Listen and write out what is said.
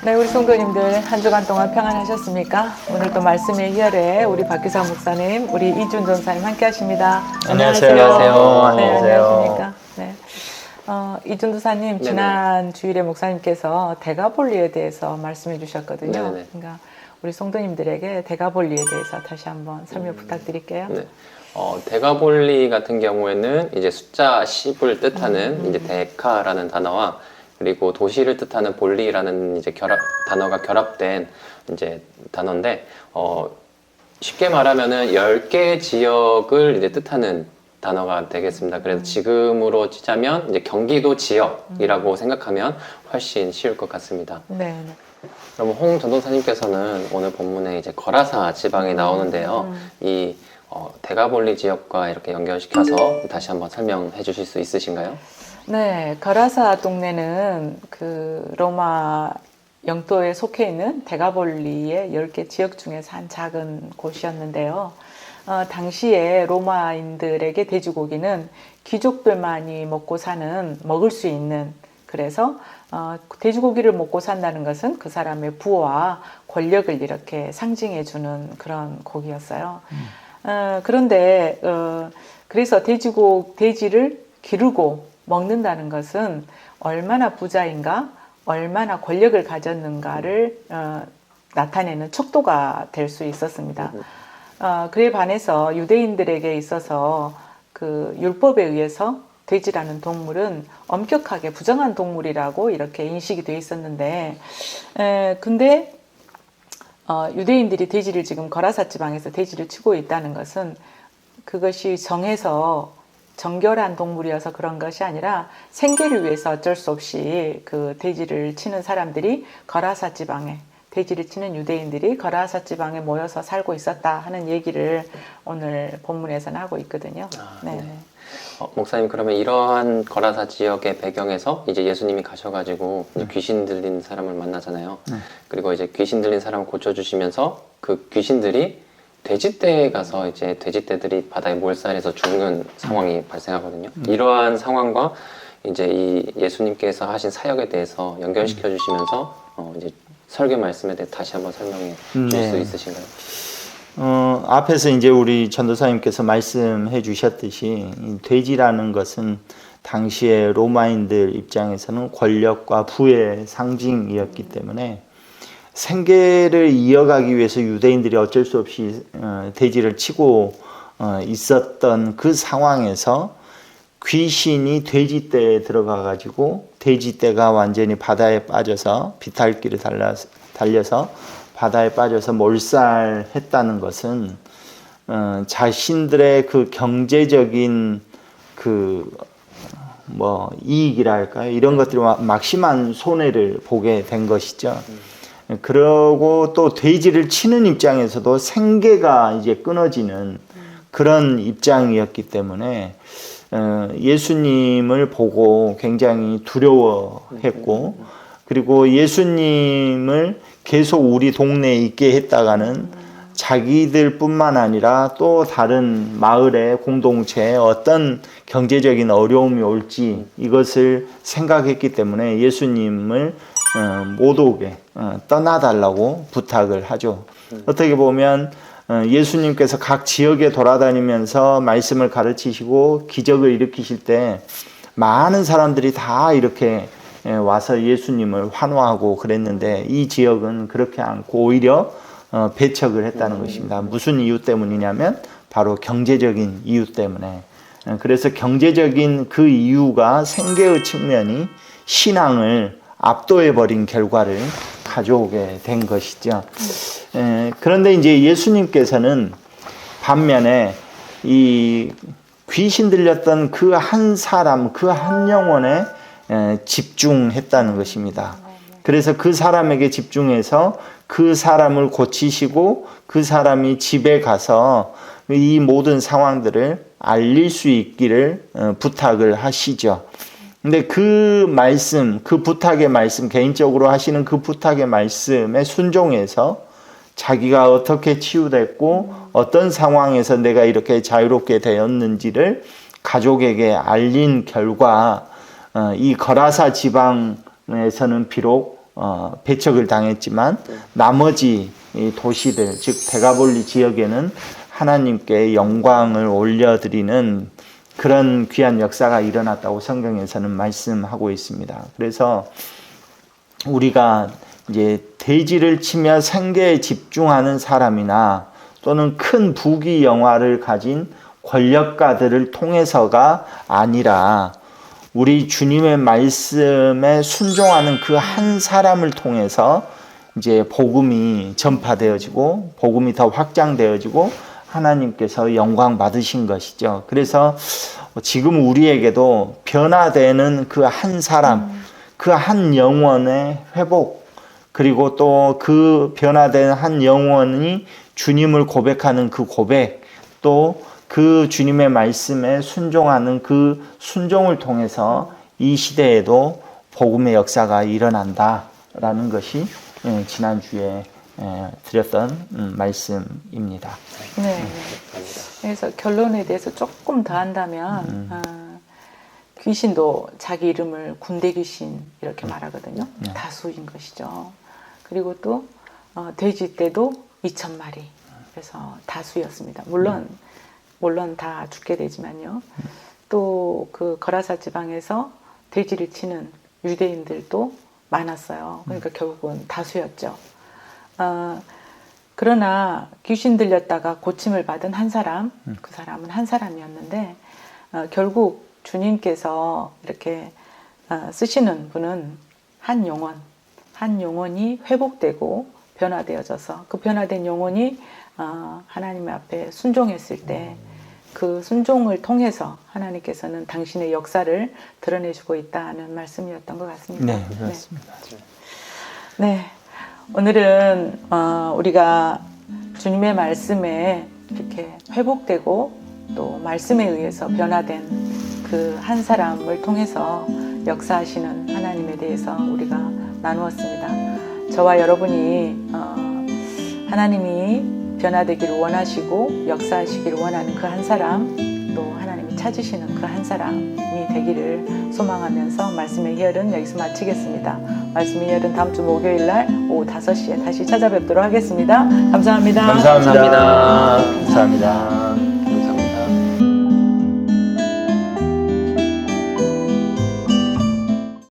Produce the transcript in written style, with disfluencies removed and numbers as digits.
네, 우리 성도님들 한 주간 동안 평안하셨습니까? 오늘도 말씀의 희열에 우리 박기사 목사님, 우리 이준 전사님 함께 하십니다. 안녕하세요. 네, 안녕하세요. 안녕하십니까? 네. 이준 전사님, 지난 주일에 목사님께서 대가볼리에 대해서 말씀해 주셨거든요. 네네. 그러니까 우리 성도님들에게 대가볼리에 대해서 다시 한번 설명 부탁드릴게요. 네. 대가볼리 같은 경우에는 이제 숫자 10을 뜻하는 이제 데카라는 단어와 그리고 도시를 뜻하는 볼리라는 이제 단어가 결합된 이제 단어인데, 쉽게 말하면은 10개 지역을 이제 뜻하는 단어가 되겠습니다. 그래서 지금으로 치자면 이제 경기도 지역이라고 생각하면 훨씬 쉬울 것 같습니다. 네. 그럼 홍 전도사님께서는 오늘 본문에 이제 거라사 지방이 나오는데요. 이 대가볼리 지역과 이렇게 연결시켜서 다시 한번 설명해 주실 수 있으신가요? 네, 거라사 동네는 그 로마 영토에 속해 있는 데가볼리의 10개 지역 중에서 한 작은 곳이었는데요. 당시에 로마인들에게 돼지고기는 귀족들만이 먹을 수 있는, 그래서 돼지고기를 먹고 산다는 것은 그 사람의 부와 권력을 이렇게 상징해 주는 그런 고기였어요. 그런데 그래서 돼지를 기르고 먹는다는 것은 얼마나 부자인가, 얼마나 권력을 가졌는가를 나타내는 척도가 될 수 있었습니다. 그에 반해서 유대인들에게 있어서 그 율법에 의해서 돼지라는 동물은 엄격하게 부정한 동물이라고 이렇게 인식이 돼 있었는데, 근데 유대인들이 돼지를 지금 거라사 지방에서 돼지를 치고 있다는 것은 그것이 정결한 동물이어서 그런 것이 아니라 생계를 위해서 어쩔 수 없이 그 돼지를 치는 사람들이 거라사 지방에, 돼지를 치는 유대인들이 거라사 지방에 모여서 살고 있었다 하는 얘기를 오늘 본문에서는 하고 있거든요. 네. 목사님, 그러면 이러한 거라사 지역의 배경에서 이제 예수님이 가셔가지고 이제 귀신 들린 사람을 만나잖아요. 그리고 이제 귀신 들린 사람을 고쳐주시면서 그 귀신들이 돼지떼에 가서 이제 돼지떼들이 바다에 몰살해서 죽는 상황이 발생하거든요. 이러한 상황과 이제 이 예수님께서 하신 사역에 대해서 연결시켜 주시면서 이제 설교 말씀에 대해 다시 한번 설명해 주실 수 있으신가요? 앞에서 이제 우리 전도사님께서 말씀해 주셨듯이 이 돼지라는 것은 당시에 로마인들 입장에서는 권력과 부의 상징이었기 때문에 생계를 이어가기 위해서 유대인들이 어쩔 수 없이 돼지를 치고 있었던 그 상황에서 귀신이 돼지떼에 들어가 가지고 돼지떼가 완전히 바다에 빠져서 비탈길을 달려서 바다에 빠져서 몰살했다는 것은 자신들의 그 경제적인 이익이랄까요? 이런 것들이 막심한 손해를 보게 된 것이죠. 그러고 또 돼지를 치는 입장에서도 생계가 이제 끊어지는 그런 입장이었기 때문에 예수님을 보고 굉장히 두려워했고, 그리고 예수님을 계속 우리 동네에 있게 했다가는 자기들뿐만 아니라 또 다른 마을의 공동체에 어떤 경제적인 어려움이 올지 이것을 생각했기 때문에 예수님을 못 오게 떠나달라고 부탁을 하죠. 어떻게 보면 예수님께서 각 지역에 돌아다니면서 말씀을 가르치시고 기적을 일으키실 때 많은 사람들이 다 이렇게 와서 예수님을 환호하고 그랬는데, 이 지역은 그렇게 않고 오히려 배척을 했다는 것입니다. 무슨 이유 때문이냐면 바로 경제적인 이유 때문에. 그래서 경제적인 그 이유가 생계의 측면이 신앙을 압도해버린 결과를 가져오게 된 것이죠. 그런데 이제 예수님께서는 반면에 이 귀신 들렸던 그 한 사람, 그 한 영혼에 집중했다는 것입니다. 그래서 그 사람에게 집중해서 그 사람을 고치시고 그 사람이 집에 가서 이 모든 상황들을 알릴 수 있기를 부탁을 하시죠. 근데 그 말씀, 그 부탁의 말씀, 개인적으로 하시는 그 부탁의 말씀에 순종해서 자기가 어떻게 치유됐고 어떤 상황에서 내가 이렇게 자유롭게 되었는지를 가족에게 알린 결과 이 거라사 지방에서는 비록 배척을 당했지만 나머지 이 도시들 즉 데가볼리 지역에는 하나님께 영광을 올려드리는 그런 귀한 역사가 일어났다고 성경에서는 말씀하고 있습니다. 그래서 우리가 이제 대지를 치며 생계에 집중하는 사람이나 또는 큰 부귀 영화를 가진 권력가들을 통해서가 아니라 우리 주님의 말씀에 순종하는 그 한 사람을 통해서 이제 복음이 전파되어지고 복음이 더 확장되어지고 하나님께서 영광 받으신 것이죠. 그래서 지금 우리에게도 변화되는 그 한 사람, 그 한 영혼의 회복, 그리고 또 그 변화된 한 영혼이 주님을 고백하는 그 고백, 또 그 주님의 말씀에 순종하는 그 순종을 통해서 이 시대에도 복음의 역사가 일어난다라는 것이 지난주에 드렸던 말씀입니다. 네. 그래서 결론에 대해서 조금 더 한다면 귀신도 자기 이름을 군대 귀신 이렇게 말하거든요. 다수인 것이죠. 그리고 또 돼지 떼도 2,000마리. 그래서 다수였습니다. 물론 다 죽게 되지만요. 또 그 거라사 지방에서 돼지를 치는 유대인들도 많았어요. 그러니까 결국은 다수였죠. 그러나 귀신 들렸다가 고침을 받은 한 사람, 그 사람은 한 사람이었는데 결국 주님께서 이렇게 쓰시는 분은 한 영혼이 회복되고 변화되어져서 그 변화된 영혼이 하나님 앞에 순종했을 때 그 순종을 통해서 하나님께서는 당신의 역사를 드러내주고 있다는 말씀이었던 것 같습니다. 네, 그렇습니다. 네, 오늘은 우리가 주님의 말씀에 이렇게 회복되고 또 말씀에 의해서 변화된 그 한 사람을 통해서 역사하시는 하나님에 대해서 우리가 나누었습니다. 저와 여러분이 하나님이 변화되기를 원하시고 역사하시기를 원하는 그 한 사람, 또 하나님이 찾으시는 그 한 사람이 되기를 소망하면서 말씀의 희열은 여기서 마치겠습니다. 말씀의 희열은 다음 주 목요일 날 오후 5시에 다시 찾아뵙도록 하겠습니다. 감사합니다. 감사합니다. 감사합니다.